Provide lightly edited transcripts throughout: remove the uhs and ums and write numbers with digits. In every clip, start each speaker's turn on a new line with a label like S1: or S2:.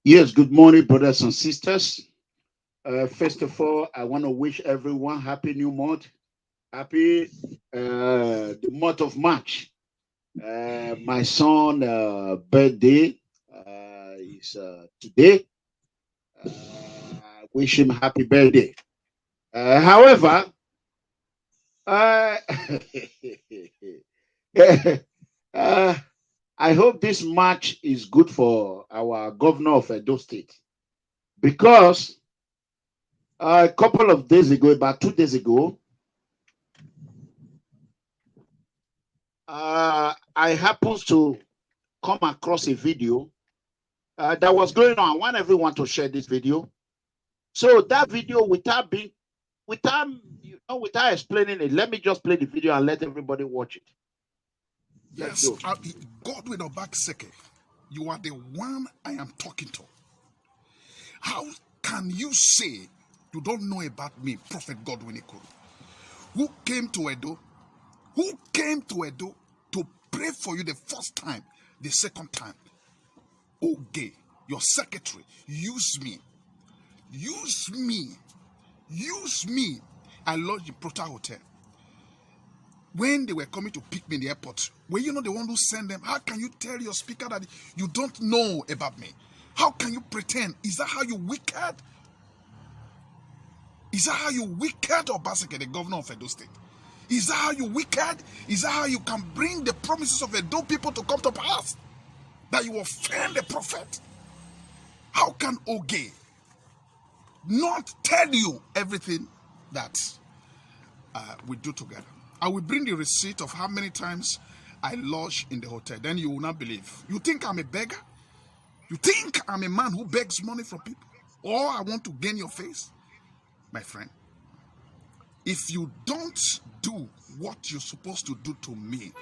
S1: Yes, good morning, brothers and sisters. First of all, I want to wish everyone happy new month, happy the month of March. My son' birthday is today. Wish him happy birthday. However, uh, uh, I hope this March is good for our governor of Edo State because a couple of days ago, about 2 days ago, I happened to come across a video that was going on. I want everyone to share this video. So that video, without explaining it, let me just play the video and let everybody watch it.
S2: Yes, Godwin OBASEKI, you are the one I am talking to. How can you say you don't know about me, Prophet Godwin IKURU? Who came to Edo? Who came to Edo to pray for you the first time, the second time? Okay, your secretary, use me. Use me. Use me. I lodged in Prota Hotel. When they were coming to pick me in the airport, were you not the one who sent them? How can you tell your speaker that you don't know about me? How can you pretend? Is that how you wicked? Is that how you wicked, OBASEKI, the governor of Edo State? Is that how you wicked? Is that how you can bring the promises of Edo people to come to pass? That you offend the prophet? How can Oge not tell you everything that we do together? I will bring the receipt of how many times I lodge in the hotel. Then you will not believe. You think I'm a beggar? You think I'm a man who begs money from people? Or I want to gain your face? My friend, if you don't do what you're supposed to do to me,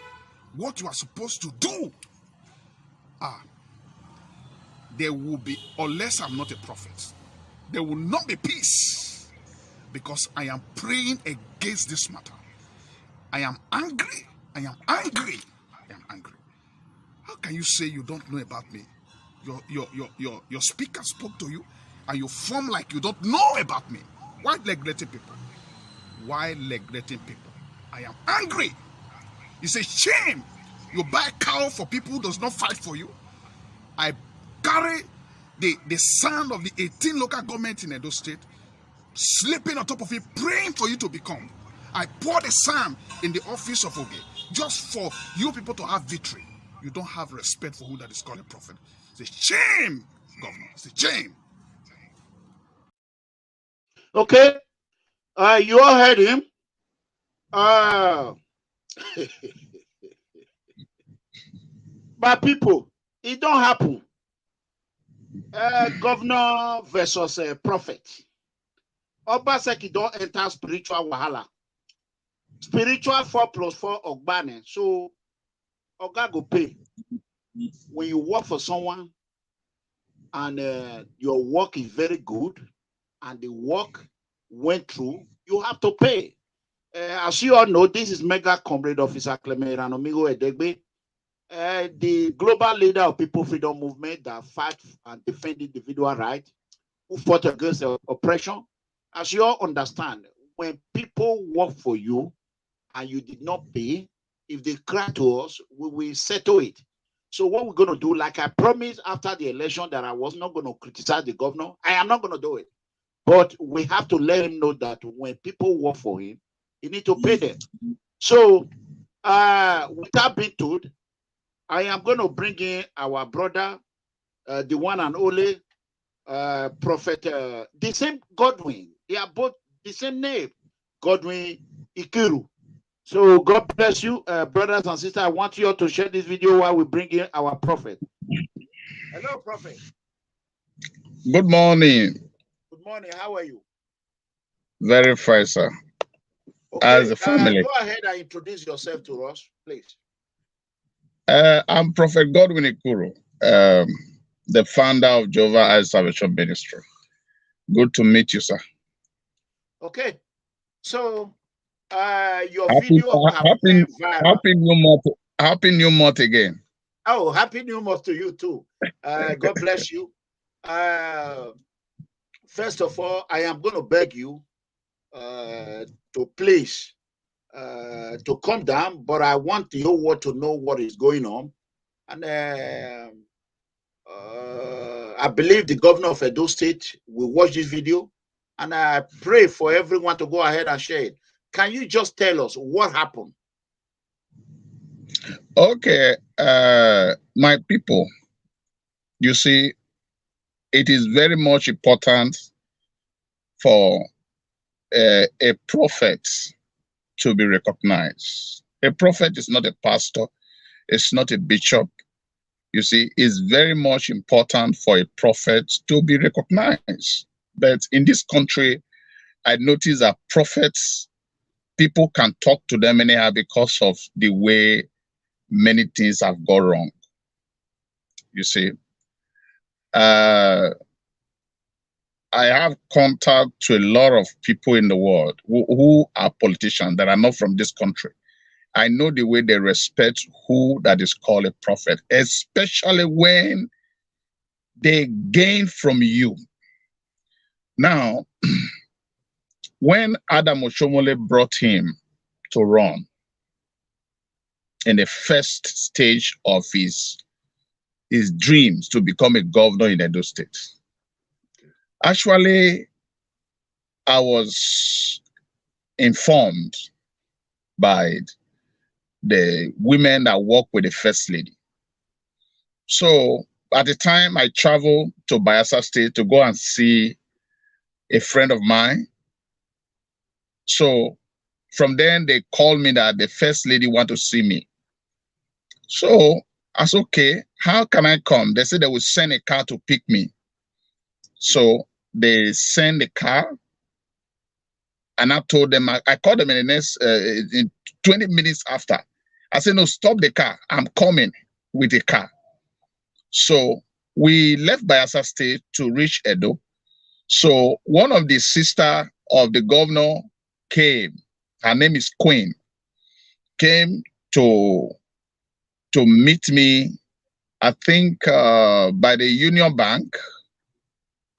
S2: what you are supposed to do, there will be, unless I'm not a prophet, there will not be peace, because I am praying against this matter. I am angry. I am angry. I am angry. How can you say you don't know about me? Your speaker spoke to you and you form like you don't know about me. Why neglecting people? Why neglecting people? I am angry. It's a shame you buy a cow for people who does not fight for you. I carry the son of the 18 local government in Edo State, sleeping on top of it, praying for you to become. I pour the sand in the office of Oge just for you people to have victory. You don't have respect for who that is called a prophet. It's a shame, Governor. It's a shame.
S1: Okay, you all heard him. But people, it don't happen. Governor versus prophet. OBASEKI don't enter spiritual wahala. Spiritual 4+4 OGBANE. So Oga go pay. When you work for someone and your work is very good and the work went through, you have to pay. As you all know, this is Mega Comrade Officer Clement Ranomigo Edegbe, the global leader of People Freedom Movement that fight and defend individual rights, who fought against oppression. As you all understand, when people work for you and you did not pay, if they cry to us, we will settle it. So what we're going to do, like I promised after the election that I was not going to criticize the governor, I am not going to do it. But we have to let him know that when people work for him, he need to pay them. So without being told, I am going to bring in our brother, the one and only Prophet, the same Godwin. They are both the same name, Godwin IKURU. So God bless you, brothers and sisters. I want you all to share this video while we bring in our prophet. Hello, prophet.
S3: Good morning.
S1: Good morning. How are you?
S3: Very fine, sir.
S1: Okay,
S3: as a family.
S1: Go ahead and introduce yourself to us, please.
S3: I'm Prophet Godwin IKURU, the founder of Jehovah Eye Salvation Ministry. Good to meet you, sir.
S1: Okay, so your video
S3: happy new month again.
S1: Oh, happy new month to you too. God bless you. First of all, I am going to beg you to please to come down, but I want the whole world to know what is going on. And I believe the governor of Edo State will watch this video, and I pray for everyone to go ahead and share it. Can you just tell us what happened?
S3: Okay, my people, you see, it is very much important for a prophet to be recognized. A prophet is not a pastor, it's not a bishop. You see, it's very much important for a prophet to be recognized. But in this country, I notice that prophets, people can talk to them anyhow because of the way many things have gone wrong. You see, I have contact to a lot of people in the world who are politicians that are not from this country. I know the way they respect who that is called a prophet, especially when they gain from you. Now, when Adam Oshomole brought him to run in the first stage of his dreams to become a governor in Edo State, actually, I was informed by the women that work with the First Lady. So at the time, I traveled to Bayelsa State to go and see a friend of mine. So from then, they called me that the First Lady want to see me. So I said, okay, how can I come? They said they will send a car to pick me. So they send the car, and I told them, I called them in the next in 20 minutes after. I said, no, stop the car. I'm coming with the car. So we left Bayelsa State to reach Edo. So one of the sisters of the governor came. Her name is Queen. Came to meet me, I think, by the Union Bank,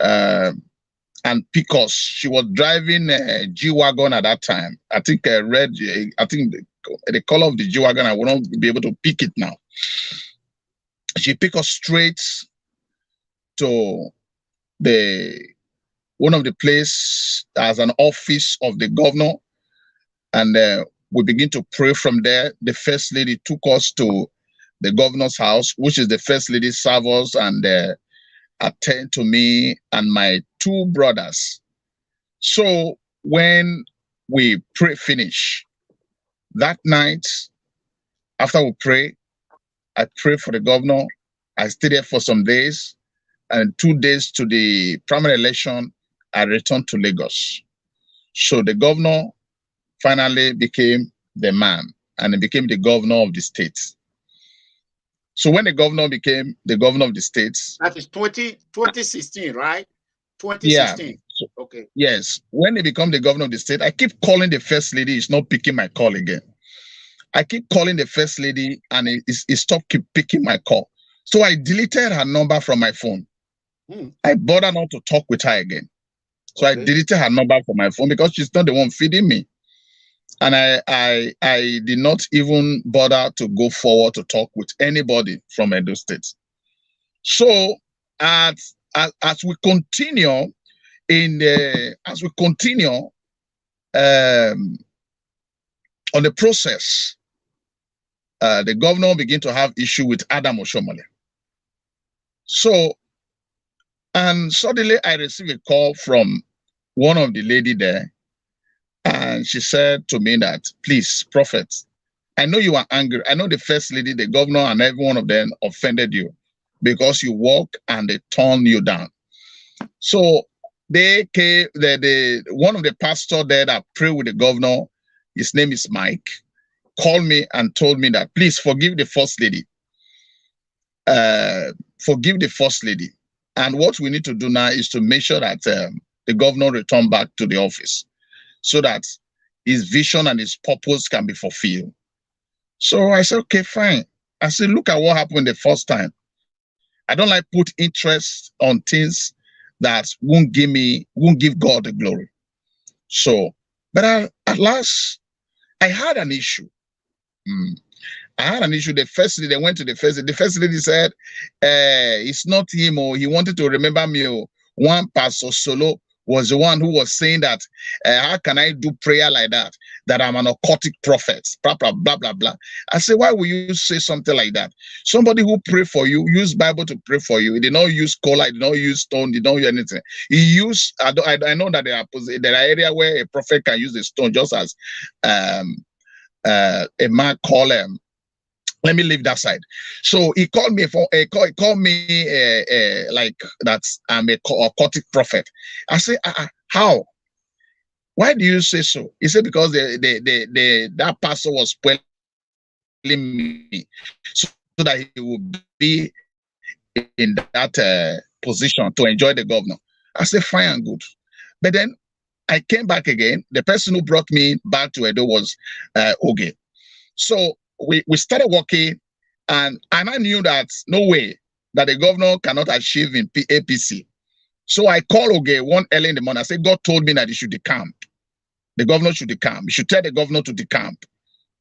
S3: and because she was driving a G-Wagon at that time. I think I read, I think the color of the G-Wagon, I will not be able to pick it now. She picked us straight to one of the place as an office of the governor, and we begin to pray from there. The First Lady took us to the governor's house, which is the First Lady served us and attend to me and my two brothers. So when we finish that night, after we pray, I pray for the governor. I stayed there for some days, and 2 days to the primary election, I returned to Lagos. So the governor finally became the man, and he became the governor of the state. So when the governor became the governor of the states,
S1: that is 2016, right? 2016.
S3: Yeah. So,
S1: okay.
S3: Yes. When he became the governor of the state, I keep calling the First Lady. He's not picking my call again. I keep calling the First Lady, and he stopped keep picking my call. So I deleted her number from my phone. I bothered not to talk with her again. So I deleted her number from my phone because she's not the one feeding me. And I did not even bother to go forward to talk with anybody from Edo State. So as we continue on the process, the governor began to have issue with Adam Oshomole. So, and suddenly I received a call from one of the lady there, and she said to me that, please, prophet, I know you are angry. I know the First Lady, the governor, and every one of them offended you because you walk and they turn you down. So they came, one of the pastors there that prayed with the governor, his name is Mike, called me and told me that, please forgive the First Lady. Forgive the First Lady. And what we need to do now is to make sure that the governor return back to the office so that his vision and his purpose can be fulfilled. So I said, okay, fine. I said, look at what happened the first time. I don't like put interest on things that won't give God the glory. So, but at last, I had an issue. I had an issue. The first day they went to the first day. The first lady said, it's not him, or he wanted to remember me. Or one pastor solo was the one who was saying that, how can I do prayer like that? That I'm an occultic prophet, blah, blah, blah, blah, blah. I said, why would you say something like that? Somebody who pray for you, use Bible to pray for you. He did not use cola, he did not use stone, he did not use anything. He used, I know that there are areas where a prophet can use a stone, just as a man called him. Let me leave that side. So he called me like that I'm a occultic prophet. I say, how? Why do you say so? He said, because that pastor was spoiling me so that he would be in that position to enjoy the governor. I said, fine and good. But then I came back again. The person who brought me back to Edo was Oge. So we started working, and I knew that no way that the governor cannot achieve in APC. So I called Oge one early in the morning. I said, God told me that he should decamp. The governor should decamp. He should tell the governor to decamp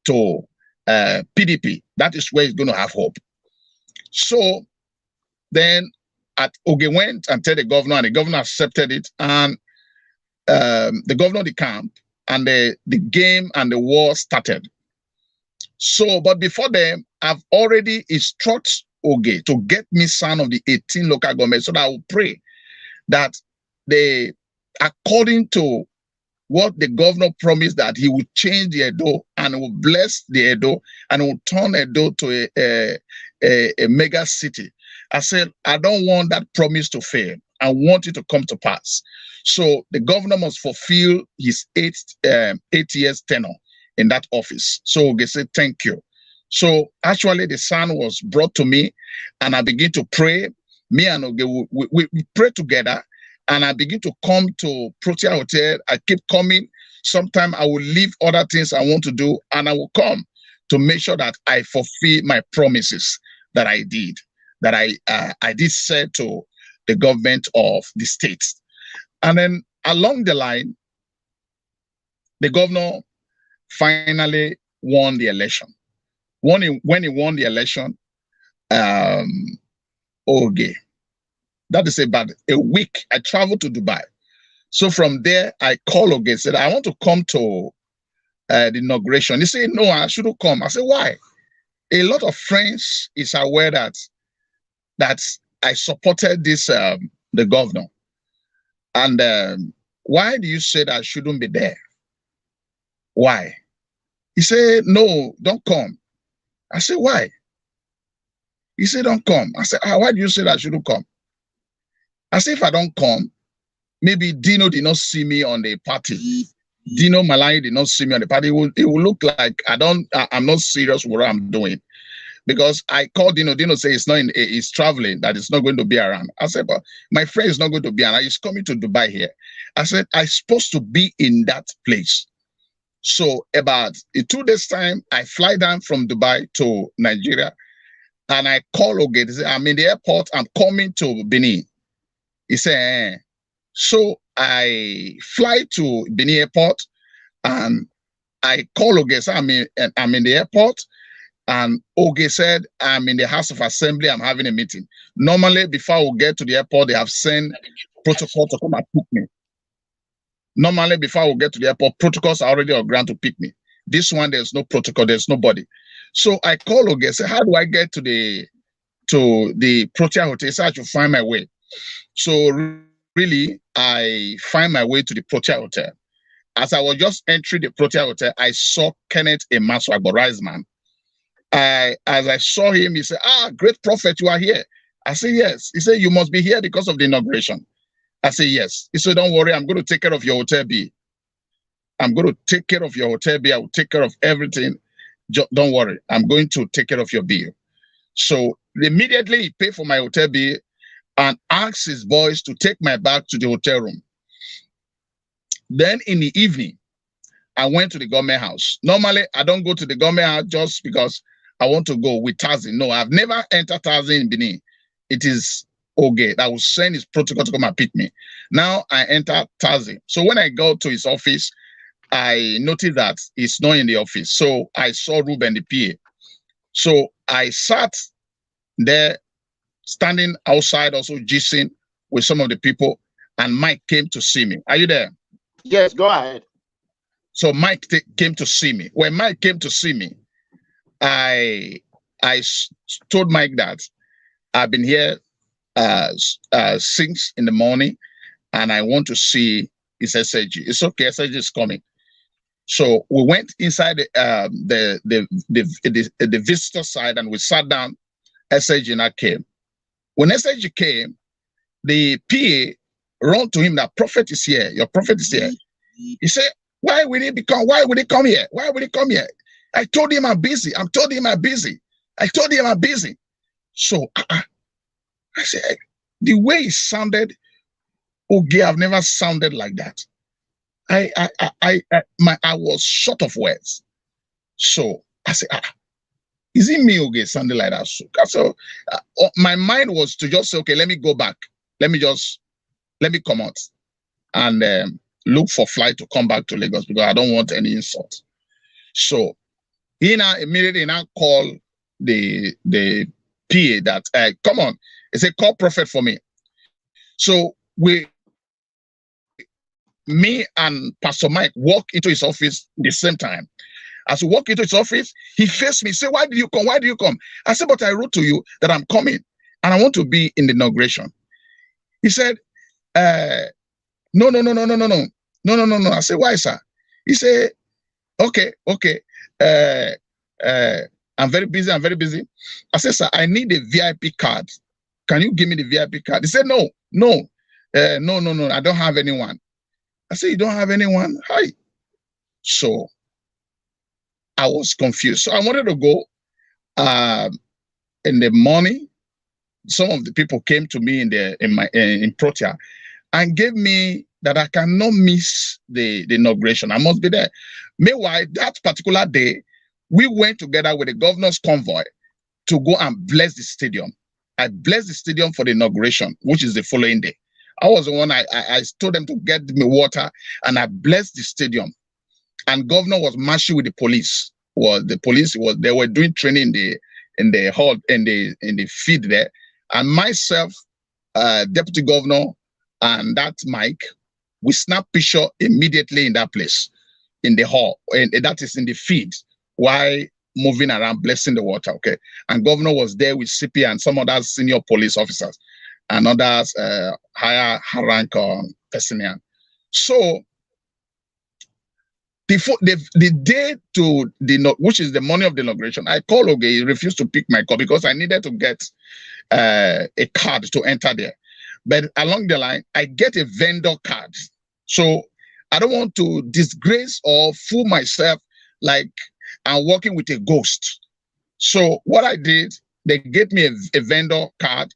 S3: to PDP. That is where he's going to have hope. So then Oge went and told the governor, and the governor accepted it. And the governor decamped, and the game and the war started. So, but before then, I've already instructed Oge to get me some of the 18 local governments, so that I will pray that they, according to what the governor promised, that he would change the Edo and will bless the Edo and will turn Edo to a mega city. I said, I don't want that promise to fail. I want it to come to pass. So the governor must fulfill his 8 years tenure in that office. So they said, thank you. So actually the son was brought to me, and I begin to pray. Me and Oge, we pray together, and I begin to come to Protea Hotel. I keep coming. Sometimes I will leave other things I want to do, and I will come to make sure that I fulfill my promises that I did, that I did say to the government of the states. And then along the line, the governor finally won the election. When he won the election, Oge, that is about a week, I traveled to Dubai. So from there, I called Oge and said, I want to come to the inauguration. He said, no, I shouldn't come. I said, why? A lot of friends is aware that I supported this, the governor. And why do you say that I shouldn't be there? Why? He said, no, don't come. I said, why? He said, don't come. I said, why do you say that I shouldn't come? I said, if I don't come, maybe Dino did not see me on the party. Dino Malai did not see me on the party. It will look like I'm not serious with what I'm doing. Because I called Dino. Dino said he's traveling, that it's not going to be around. I said, but my friend is not going to be around. He's coming to Dubai here. I said, I'm supposed to be in that place. So about 2 days time, I fly down from Dubai to Nigeria, and I call Oge. He said, I'm in the airport. I'm coming to Benin. He said, so I fly to Benin airport, and I call Oge. So I'm in the airport, and Oge said, I'm in the House of Assembly. I'm having a meeting. Normally, before we get to the airport, they have sent protocol to come and pick me. Normally, before we get to the airport, protocols are already on ground to pick me. This one, there's no protocol, there's nobody. So I call Oge and say, how do I get to the Protea Hotel? So I should find my way. So really, I find my way to the Protea Hotel. As I was just entering the Protea Hotel, I saw Kenneth Emaswagbo, Rise Man. As I saw him, he said, great prophet, you are here. I said, yes. He said, you must be here because of the inauguration. I said, yes. He said, don't worry, I'm going to take care of your hotel bill. I'm going to take care of your hotel bill. I will take care of everything. Don't worry, I'm going to take care of your bill. So immediately he paid for my hotel bill and asked his boys to take my bag to the hotel room. Then in the evening, I went to the government house. Normally, I don't go to the government house just because I want to go with Tazin. No, I've never entered Tazin in Benin. it is Oge that will send his protocol to come and pick me. Now I enter Tazi. So when I go to his office, I noticed that he's not in the office. So I saw Ruben, the PA. So I sat there, standing outside, also gising with some of the people, and Mike came to see me. Are you there?
S1: Yes, go ahead.
S3: So Mike came to see me. When Mike came to see me, I told Mike that I've been here since in the morning, and I want to see his SAG. It's okay, SAG is coming. So we went inside the visitor side, and we sat down. SAG now came. When SAG came, the PA ran to him that prophet is here. Your prophet is here. He said, why would he come here? Why would he come here? I told him I'm busy. I told him I'm busy. So I said, the way he sounded, okay, I've never sounded like that. I was short of words. So I said, is it me, okay, sounding like that? So my mind was to just say, okay, let me go back. Let me come out and look for flight to come back to Lagos because I don't want any insult. So he now immediately called the PA that, come on, he said, call prophet for me. So me and Pastor Mike walk into his office at the same time. As we walk into his office, he faced me, said, why did you come? Why do you come? I said, but I wrote to you that I'm coming and I want to be in the inauguration. He said, no. I said, why, sir? He said, okay. I'm very busy. I said, sir, I need a VIP card. Can you give me the VIP card? He said, no, I don't have anyone. I said, you don't have anyone? Hi. So I was confused. So I wanted to go in the morning. Some of the people came to me in Protea and gave me that I cannot miss the inauguration. I must be there. Meanwhile, that particular day, we went together with the governor's convoy to go and bless the stadium. I blessed the stadium for the inauguration, which is the following day. I was the one, I told them to get me water, and I blessed the stadium. And governor was marching with the police. They were doing training in the hall, in the field there. And myself, deputy governor, and that Mike, we snapped picture immediately in that place, in the hall, and that is in the field, while moving around, blessing the water, okay? And governor was there with CP and some other senior police officers and others, higher rank personnel. So, before the day to which is the morning of the inauguration, I called Oge. He refused to pick my call because I needed to get a card to enter there. But along the line, I get a vendor card. So I don't want to disgrace or fool myself like I'm working with a ghost. So what I did, they gave me a vendor card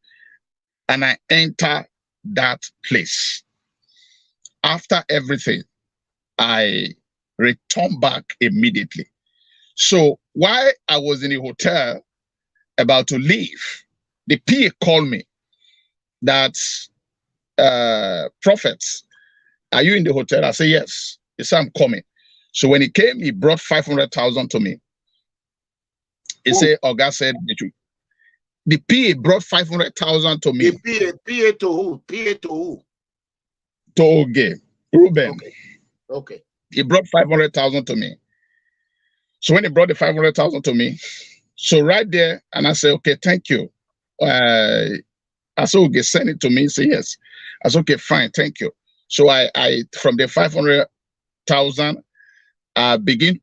S3: and I enter that place. After everything, I returned back immediately. So while I was in the hotel about to leave, the PA called me that, prophets, are you in the hotel? I said, yes. He said, I'm coming. So when he came, he brought 500,000 to me. He said, Oga said, the PA brought 500,000 to me.
S1: The PA to who? PA to who?
S3: To Oge, Ruben.
S1: Okay.
S3: He brought 500,000 to me. So when he brought the 500,000 to me, so right there, and I said, okay, thank you. I said, okay, send it to me. He said, yes. I said, okay, fine, thank you. So I from the 500,000, I gave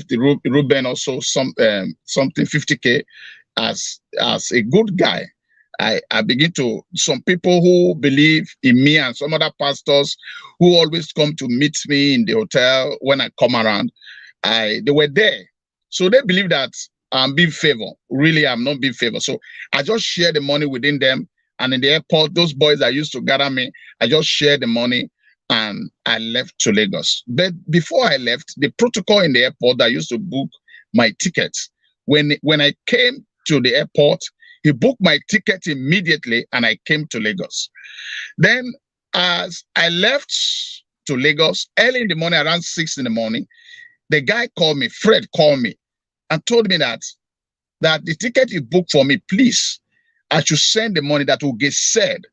S3: the Ruben also something 50K as a good guy. I begin to, some people who believe in me and some other pastors who always come to meet me in the hotel when I come around, they were there. So they believe that I'm being favored. Really, I'm not being favored. So I just share the money within them. And in the airport, those boys that used to gather me, I just shared the money and I left to Lagos. But before I left, the protocol in the airport that used to book my tickets, when I came to the airport, He booked my ticket immediately and I came to Lagos. Then as I left to Lagos early in the morning, around 6 in the morning, the guy called me, Fred called me and told me that the ticket you booked for me, please, I should send the money. That will get said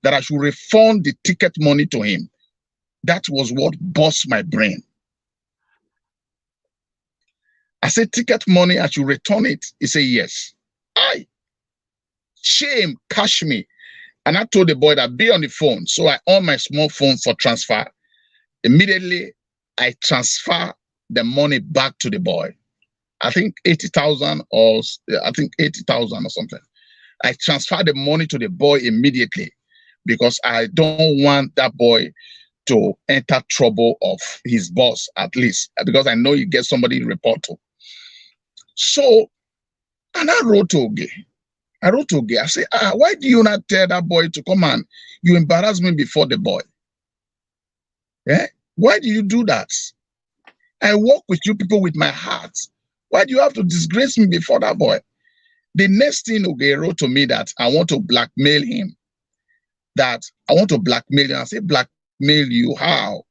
S3: that I should refund the ticket money to him. That was what bust my brain. I said, ticket money, I should return it. He said, yes. Shame catch me. And I told the boy that be on the phone. So I on my small phone for transfer. Immediately, I transfer the money back to the boy. I think 80,000 or something. I transferred the money to the boy immediately because I don't want that boy to enter trouble of his boss, at least, because I know you get somebody to report to. So, and I wrote to Oge. I said, why do you not tell that boy to come and you embarrass me before the boy? Yeah? Why do you do that? I work with you people with my heart. Why do you have to disgrace me before that boy? The next thing Oge wrote to me that I want to blackmail him. I say, blackmail you? How?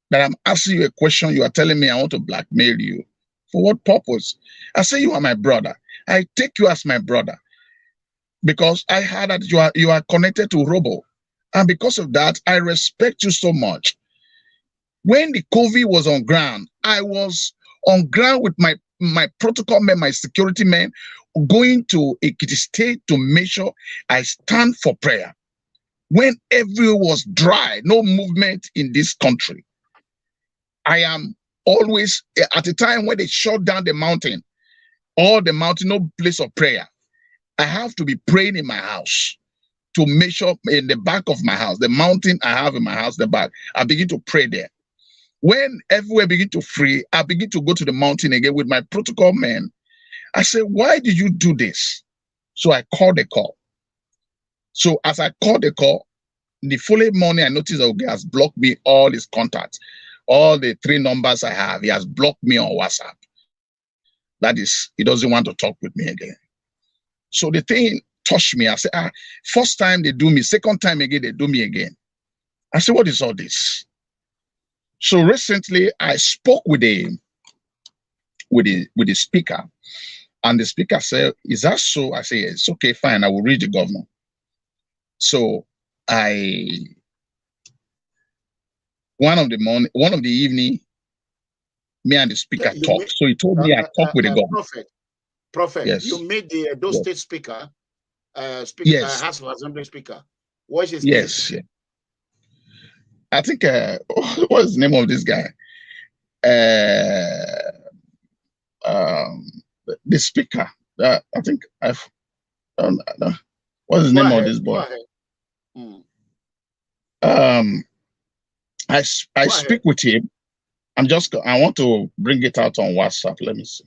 S3: That I'm asking you a question, you are telling me I want to blackmail you. For what purpose? I say you are my brother. I take you as my brother because I heard that you are connected to Robo. And because of that, I respect you so much. When the COVID was on ground, I was on ground with my protocol men, my security men, going to Ekiti State to make sure I stand for prayer. When everywhere was dry, no movement in this country, I am always, at the time when they shut down the mountain, no place of prayer, I have to be praying in my house to make sure in the back of my house, the mountain I have in my house, the back, I begin to pray there. When everywhere begin to free, I begin to go to the mountain again with my protocol men. I say, why did you do this? So I called the call. So as I called the call, the following morning, I noticed that Oge has blocked me all his contacts. All the 3 numbers I have, he has blocked me on WhatsApp. That is, he doesn't want to talk with me again. So the thing touched me. I said, first time they do me, second time again, they do me again. I said, what is all this? So recently I spoke with the speaker, and the speaker said, is that so? I said, yeah, it's okay, fine, I will read the governor. So one of the evening, me and the speaker talked. So he told me I talked with the governor.
S1: Prophet,
S3: yes.
S1: You made the those state speaker,
S3: yes.
S1: House of Assembly speaker. What's his
S3: yes,
S1: name?
S3: Yeah. I think what's the name of this guy? The speaker. I think what's the name of this boy? I speak with him. I want to bring it out on WhatsApp. Let me see.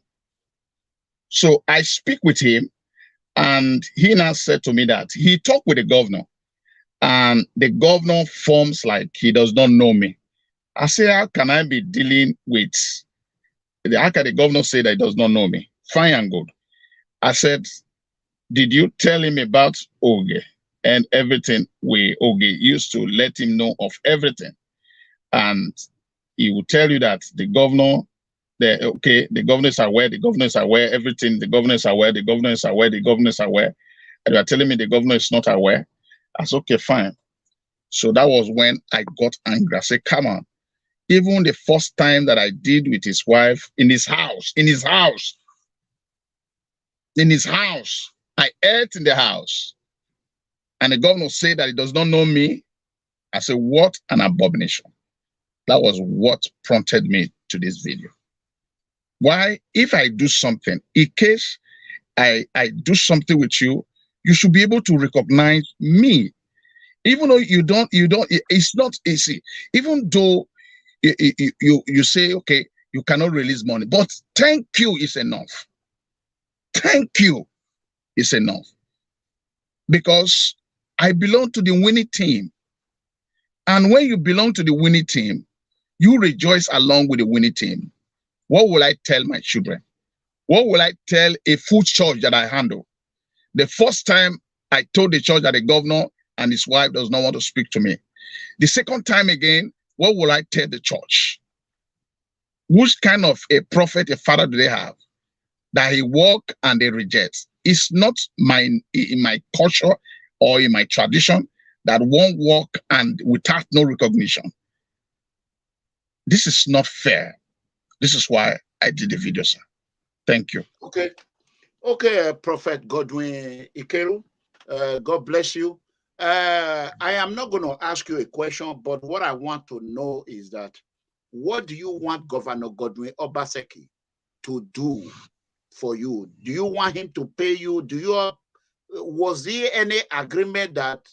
S3: So I speak with him, and he now said to me that he talked with the governor, and the governor forms like he does not know me. I say, how can I be dealing with how can the governor say that he does not know me? Fine and good. I said, did you tell him about Oge and everything? Oge used to let him know of everything. And he will tell you that the governor, the governor is aware, everything, the governor is aware, the governor is aware, the governor is aware. And you are telling me the governor is not aware. I said, okay, fine. So that was when I got angry. I said, come on. Even the first time that I did with his wife in his house, I ate in the house. And the governor said that he does not know me. I said, what an abomination. That was what prompted me to this video. Why? If I do something, in case I do something with you, you should be able to recognize me. Even though you don't, it's not easy. Even though you say, okay, you cannot release money, but thank you is enough. Thank you is enough. Because I belong to the winning team. And when you belong to the winning team, you rejoice along with the winning team. What will I tell my children? What will I tell a food church that I handle? The first time I told the church that the governor and his wife does not want to speak to me. The second time again, what will I tell the church? Which kind of a prophet, a father do they have that he walk and they reject? It's not in my culture or in my tradition that one walk and without no recognition. This is not fair. This is why I did the video, sir. Thank you.
S1: Okay. Okay, Prophet Godwin IKURU. God bless you. I am not going to ask you a question, but what I want to know is that what do you want Governor Godwin OBASEKI to do for you? Do you want him to pay you? Was there any agreement that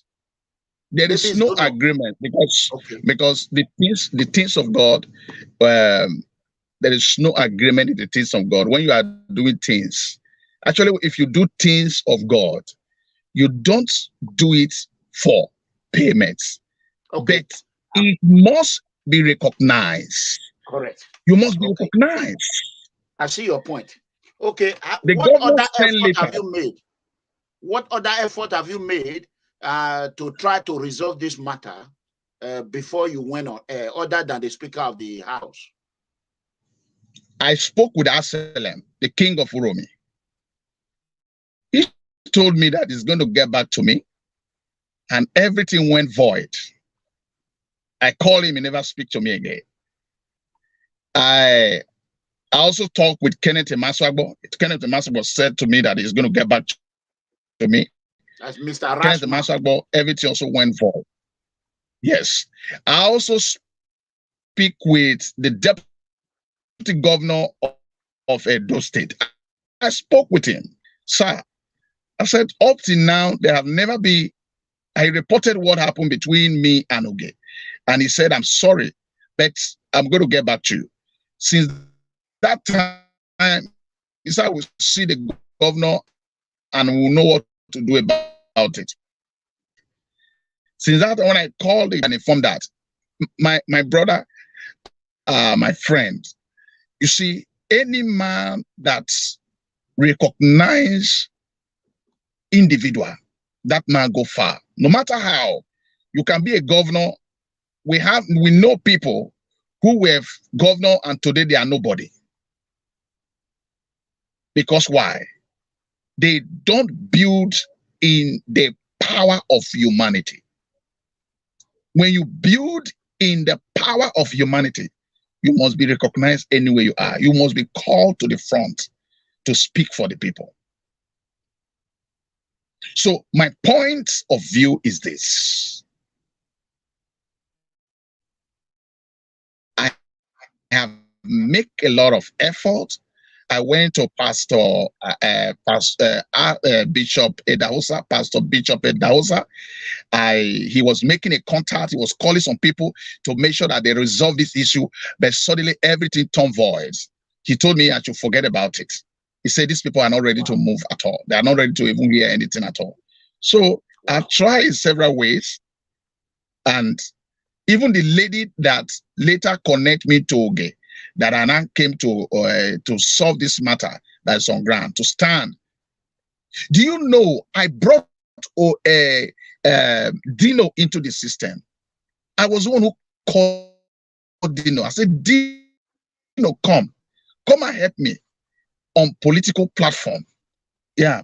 S3: there is no agreement because the things of God, there is no agreement in the things of God. When you are doing things, actually, if you do things of God, you don't do it for payments, but it must be recognized.
S1: Correct.
S3: You must be recognized.
S1: I see your point. Okay. What other effort have you made? What other effort have you made to try to resolve this matter before you went on, other than the Speaker of the House?
S3: I spoke with Absalom, the king of Uromi. He told me that he's going to get back to me, and everything went void. I called him, he never speak to me again. I also talked with Kenneth Emaswagbo. Kenneth Emaswagbo said to me that he's going to get back to me.
S1: That's Mr.
S3: Kenneth Emaswagbo, everything also went void. Yes. I also speak with the deputy governor of Edo State. I spoke with him. Sir, I said, up till now, there have never been, I reported what happened between me and Oge. And he said, I'm sorry, but I'm going to get back to you. Since that time, he said, I will see the governor and we'll know what to do about it. Since that, when I called him and informed that, my brother, my friend, you see, any man that's recognized individual, that man go far. No matter how, you can be a governor. We know people who were governor and today they are nobody. Because why? They don't build in the power of humanity. When you build in the power of humanity, you must be recognized anywhere you are. You must be called to the front to speak for the people. So my point of view is this. I have made a lot of effort. I went to Pastor Bishop Edahosa. He was making a contact. He was calling some people to make sure that they resolve this issue, but suddenly everything turned void. He told me I should forget about it. He said these people are not ready to move at all. They are not ready to even hear anything at all. So I've tried several ways, and even the lady that later connect me to Oge, that I now came to solve this matter that is on ground, to stand. Do you know I brought Dino into the system? I was the one who called Dino. I said, Dino, come and help me on political platform. Yeah,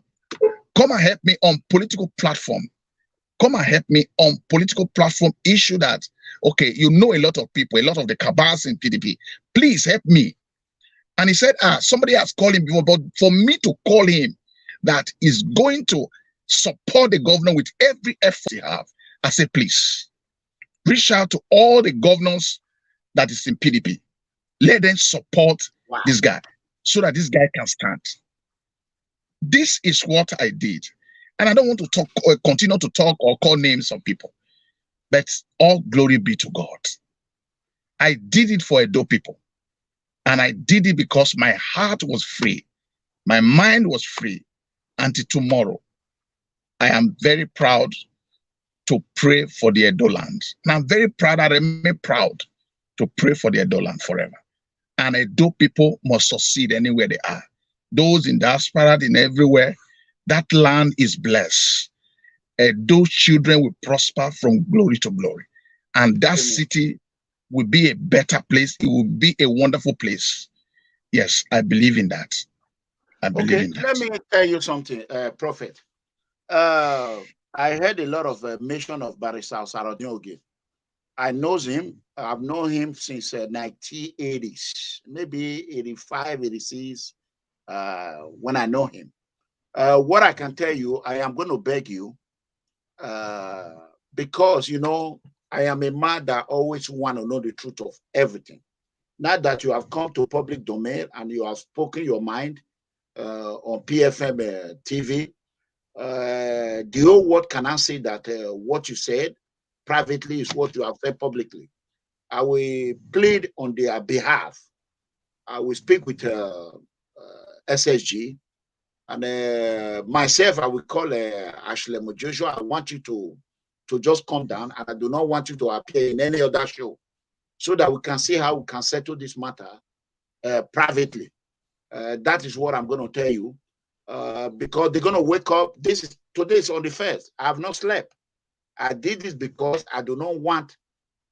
S3: come and help me on political platform. Come and help me on political platform issue that, okay, you know a lot of people, a lot of the cabals in PDP. Please help me. And he said, somebody has called him before, but for me to call him that is going to support the governor with every effort he have, I said, please, reach out to all the governors that is in PDP. Let them support this guy so that this guy can stand. This is what I did. And I don't want to talk or continue to talk or call names of people. But all glory be to God. I did it for Edo people. And I did it because my heart was free. My mind was free until tomorrow. I am very proud to pray for the Edo land. And I'm very proud, I remain proud to pray for the Edo land forever. And Edo people must succeed anywhere they are. Those in diaspora, in everywhere, that land is blessed. Those children will prosper from glory to glory. And that city will be a better place. It will be a wonderful place. Yes, I believe in that. I believe in that.
S1: Let me tell you something, Prophet. I heard a lot of mention of Barrister Sarodioge. I know him. I've known him since 1980s, maybe 85, 86, when I know him. What I can tell you, I am going to beg you, because, you know, I am a man that always want to know the truth of everything. Now that you have come to public domain and you have spoken your mind on PFM TV, the whole world cannot say that what you said privately is what you have said publicly. I will plead on their behalf. I will speak with SSG, and myself, I will call Ashley Mojoshua. I want you to just come down, and I do not want you to appear in any other show, so that we can see how we can settle this matter privately. That is what I'm going to tell you, because they're going to wake up. Today is on the 1st. I have not slept. I did this because I do not want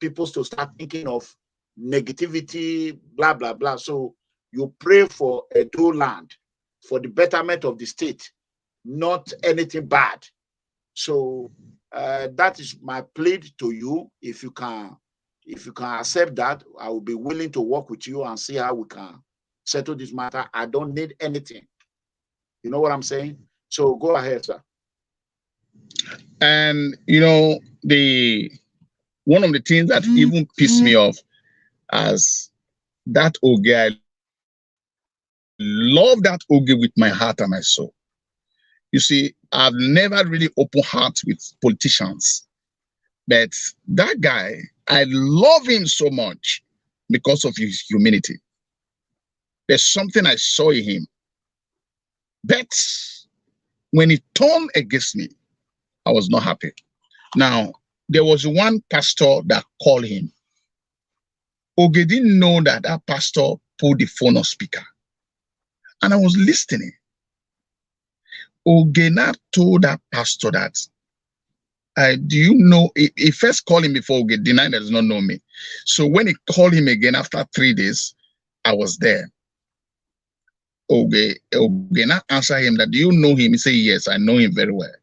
S1: people to start thinking of negativity, blah, blah, blah. So you pray for a true land, for the betterment of the state, not anything bad. So that is my plea to you. If you can accept that, I will be willing to work with you and see how we can settle this matter. I don't need anything. You know what I'm saying? So go ahead, sir.
S3: And you know, one of the things that even pissed me off as that Oge, I love that Oge with my heart and my soul. You see, I've never really open heart with politicians, but that guy, I love him so much because of his humility. There's something I saw in him. But when he turned against me, I was not happy. Now, there was one pastor that called him. Oge didn't know that that pastor put the phone on speaker. And I was listening. Oge now told that pastor that, do you know, he first called him before Oge denied that he does not know me. So when he called him again after 3 days, I was there. Oge now answered him that, do you know him? He said, yes, I know him very well.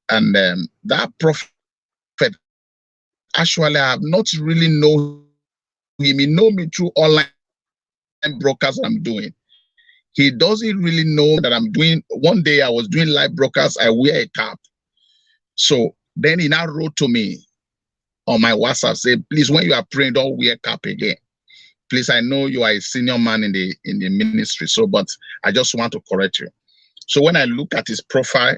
S3: And that prophet, actually, I have not really known him. He know me through online broadcasts I'm doing. He doesn't really know that I'm doing. One day I was doing live broadcasts. I wear a cap. So then he now wrote to me on my WhatsApp, say, please, when you are praying, don't wear cap again. Please, I know you are a senior man in the ministry, so but I just want to correct you. So when I look at his profile,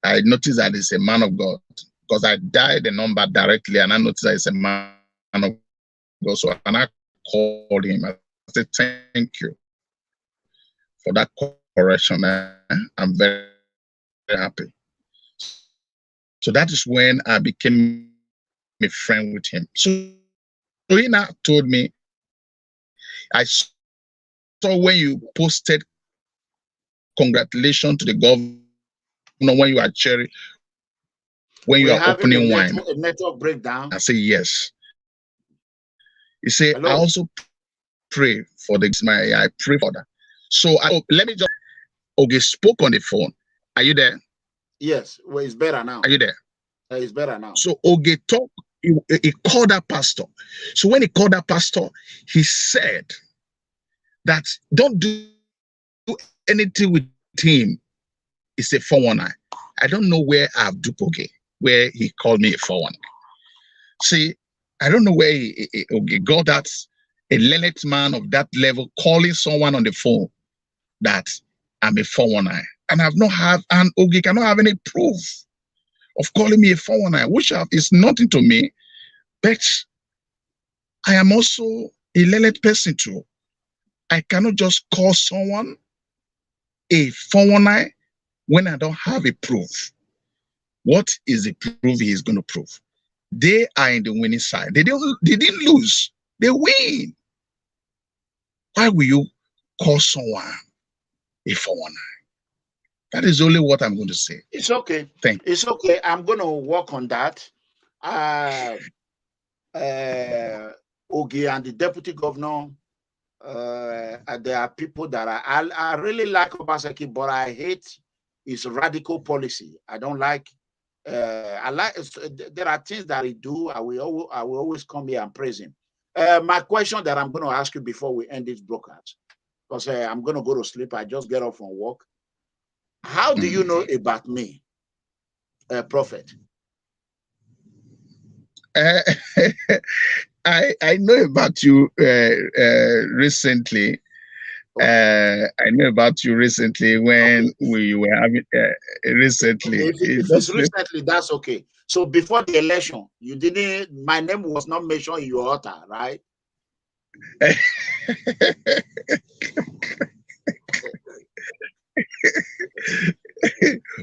S3: I noticed that he's a man of God, because I dialed the number directly and I noticed that he's a man of God. So and I called him. I said, thank you for that correction. I'm very, very happy. So that is when I became a friend with him. So he now told me, I saw when you posted congratulations to the governor when you are cherry, when you are opening wine.
S1: A network breakdown.
S3: I say yes. He said, I also pray for I pray for that. So let me just, Oge spoke on the phone. Are you there?
S1: Yes, well, it's better now.
S3: Are you there?
S1: It's better now.
S3: So Oge talked, he called that pastor. So when he called that pastor, he said that don't do anything with him. It's a 419. I don't know where I've duped Oge, where he called me a 419. See, I don't know where Oge got that, a learned man of that level calling someone on the phone that I'm a 419. And I've not had, and Oge cannot have any proof of calling me a 419, which is nothing to me, but I am also a learned person too. I cannot just call someone a 419 when I don't have a proof. What is the proof he is going to prove? They are in the winning side. They didn't lose. They win. Why will you call someone a 419? That is only what I'm going to say.
S1: It's okay.
S3: Thank you.
S1: It's okay. I'm going to work on that. Ogi and the deputy governor, there are people that I really like OBASEKI, but I hate his radical policy. I don't like. I like. There are things that he do. I will always come here and praise him. My question that I'm going to ask you before we end this broadcast, because I'm going to go to sleep. I just get off from work. How do you know about me, Prophet?
S3: I know about you recently.
S1: Okay.
S3: I know about you recently when we were having recently.
S1: Okay, if it's recently, that's okay. So before the election, you didn't. My name was not mentioned in your altar, right?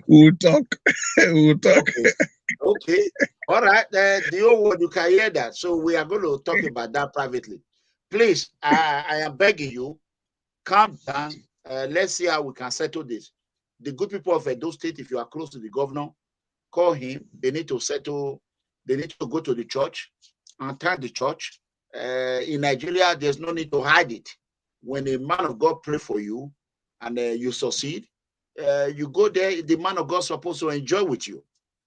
S3: We'll talk. We'll talk.
S1: Okay. All right. The whole world, you can hear that. So we are going to talk about that privately. Please, I am begging you, calm down. Let's see how we can settle this. The good people of Edo State, if you are close to the governor, call him. They need to settle. They need to go to the church and thank the church. In Nigeria, there's no need to hide it. When a man of God pray for you and you succeed, you go there, the man of God is supposed to enjoy with you.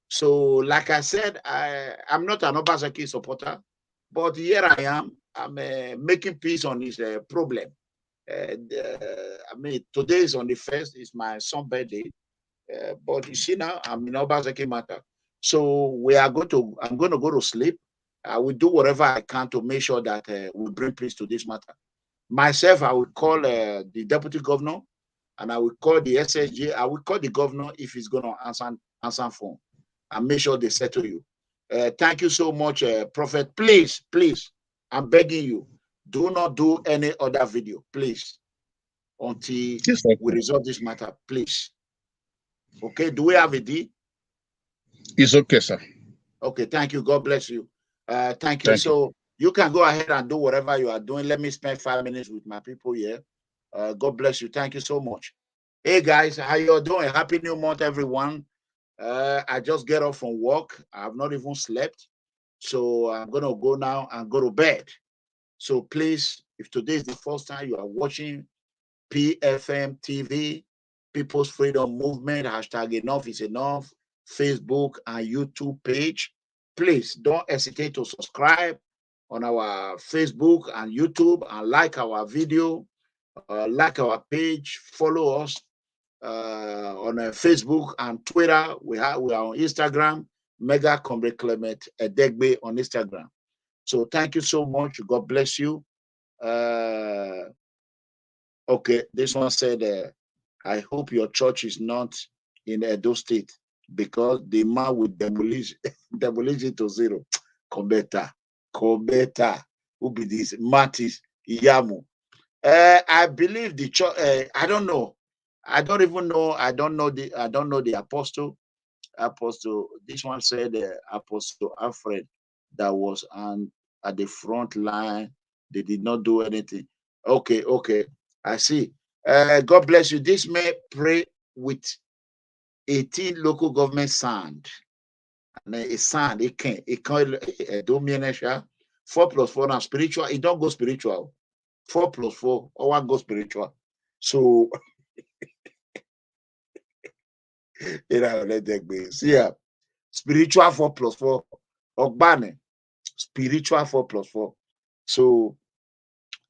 S1: So, like I said, I'm not an OBASEKI supporter, but here I am. I'm making peace on his problem. I mean, today is on the 1st, it's my son's birthday. But you see now, I'm in OBASEKI matter. So I'm going to go to sleep. I will do whatever I can to make sure that we bring peace to this matter. Myself, I will call the deputy governor, and I will call the SSG. I will call the governor if he's going to answer phone, and make sure they settle you. Thank you so much, Prophet. Please, I'm begging you, do not do any other video, please, until we resolve this matter, please. Okay, do we have a D?
S3: It's okay, sir.
S1: Okay, thank you. God bless you. Thank you. So you can go ahead and do whatever you are doing. Let me spend 5 minutes with my people here. God bless you. Thank you so much. Hey guys, how you doing? Happy New Month, everyone. I just get off from work. I have not even slept. So I'm going to go now and go to bed. So please, if today is the first time you are watching PFM TV, People's Freedom Movement, hashtag Enough is Enough, Facebook and YouTube page, please don't hesitate to subscribe on our Facebook and YouTube and like our video, like our page, follow us on Facebook and Twitter. We are on Instagram, Mega Comrade Clement Edegbe on Instagram. So thank you so much. God bless you. Okay, this one said, I hope your church is not in Edo State because the man will demolish it to zero. Kobeta. Who be this? Matis Iyamu. I believe the church. I don't know. I don't even know. I don't know the apostle. This one said Apostle Alfred that was at the front line. They did not do anything. Okay. I see. God bless you. This may pray with 18 local government sand. And a sand, it can't don't mean 4+4 now spiritual. It don't go spiritual. 4+4, or one go spiritual. So let that be. See ya. Spiritual 4+4. OGBANE. Spiritual 4+4. So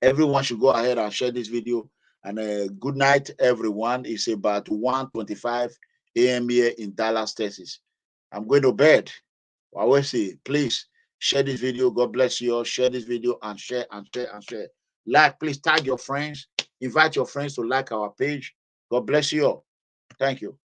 S1: everyone should go ahead and share this video. And good night, everyone. It's about 1:25 a.m. here in Dallas, Texas. I'm going to bed. I will say, please share this video. God bless you all. Share this video and share. Like, please tag your friends. Invite your friends to like our page. God bless you all. Thank you.